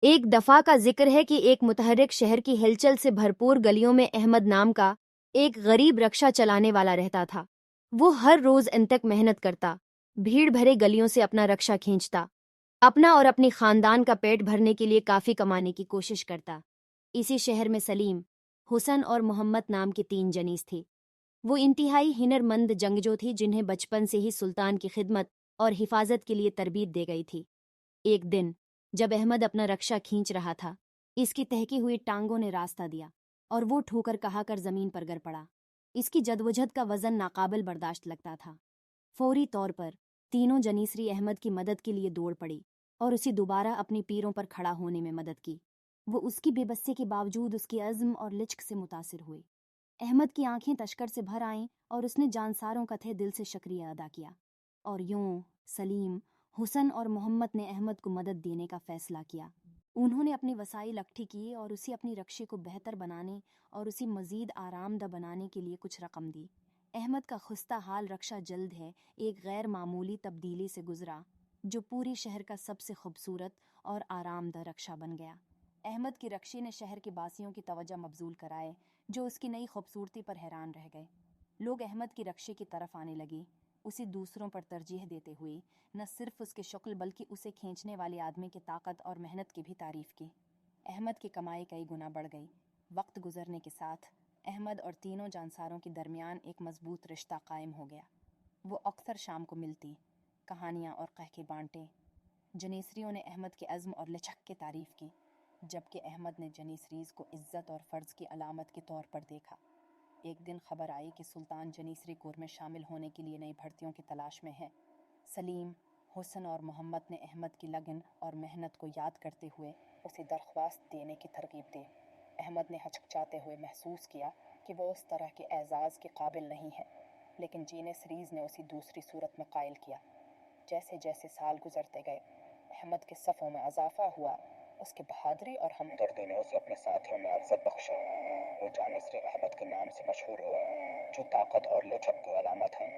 ایک دفعہ کا ذکر ہے کہ ایک متحرک شہر کی ہلچل سے بھرپور گلیوں میں احمد نام کا ایک غریب رکشہ چلانے والا رہتا تھا۔ وہ ہر روز انتک محنت کرتا، بھیڑ بھرے گلیوں سے اپنا رکشہ کھینچتا، اپنا اور اپنی خاندان کا پیٹ بھرنے کے لیے کافی کمانے کی کوشش کرتا۔ اسی شہر میں سلیم، حسن اور محمد نام کی 3 جنیس تھی۔ وہ انتہائی ہنر مند جنگجو تھی جنہیں بچپن سے ہی سلطان کی خدمت اور حفاظت کے لیے تربیت دے گئی تھی۔ ایک دن جب احمد اپنا رکشہ کھینچ رہا تھا، اس کی تہکی ہوئی ٹانگوں نے راستہ دیا اور وہ ٹھوکر کہا کر زمین پر گر پڑا۔ اس کی جدوجہد کا وزن ناقابل برداشت لگتا تھا۔ فوری طور پر تینوں جنیسری احمد کی مدد کے لیے دوڑ پڑی اور اسے دوبارہ اپنی پیروں پر کھڑا ہونے میں مدد کی۔ وہ اس کی بے بسی کے باوجود اس کے عزم اور لچک سے متاثر ہوئے۔ احمد کی آنکھیں تشکر سے بھر آئیں اور اس نے جانساروں کا تہہ دل سے شکریہ ادا کیا۔ اور یوں سلیم، حسن اور محمد نے احمد کو مدد دینے کا فیصلہ کیا۔ انہوں نے اپنی وسائل اکٹھی کیے اور اسے اپنی رکشے کو بہتر بنانے اور اسے مزید آرام دہ بنانے کے لیے کچھ رقم دی۔ احمد کا خستہ حال رکشہ جلد ہے ایک غیر معمولی تبدیلی سے گزرا جو پوری شہر کا سب سے خوبصورت اور آرام دہ رکشہ بن گیا۔ احمد کی رکشے نے شہر کے باسیوں کی توجہ مبذول کرائے جو اس کی نئی خوبصورتی پر حیران رہ گئے۔ لوگ احمد کی رکشے کی طرف آنے لگے، اسے دوسروں پر ترجیح دیتے ہوئے نہ صرف اس کی شکل بلکہ اسے کھینچنے والے آدمی کی طاقت اور محنت کی بھی تعریف کی۔ احمد کی کمائی کئی گنا بڑھ گئی۔ وقت گزرنے کے ساتھ احمد اور تینوں جانساروں کے درمیان ایک مضبوط رشتہ قائم ہو گیا۔ وہ اکثر شام کو ملتی، کہانیاں اور قہقہے بانٹے۔ جنیسریوں نے احمد کے عزم اور لچک کی تعریف کی، جبکہ احمد نے جنیسریز کو عزت اور فرض کی علامت کے طور پر دیکھا۔ ایک دن خبر آئی کہ سلطان جنیسری کور میں شامل ہونے کے لیے نئی بھرتیوں کی تلاش میں ہے۔ سلیم، حسن اور محمد نے احمد کی لگن اور محنت کو یاد کرتے ہوئے اسے درخواست دینے کی ترغیب دی۔ احمد نے ہچکچاتے ہوئے محسوس کیا کہ وہ اس طرح کے اعزاز کے قابل نہیں ہے، لیکن جنیسریز نے اسے دوسری صورت میں قائل کیا۔ جیسے جیسے سال گزرتے گئے، احمد کے صفوں میں اضافہ ہوا۔ اس کی بہادری اور ہمدردی نے اسے اپنے ساتھیوں میں عزت بخشی۔ وہ جانسری احمد کے نام سے مشہور ہوا، جو طاقت اور لچک کی علامت ہے۔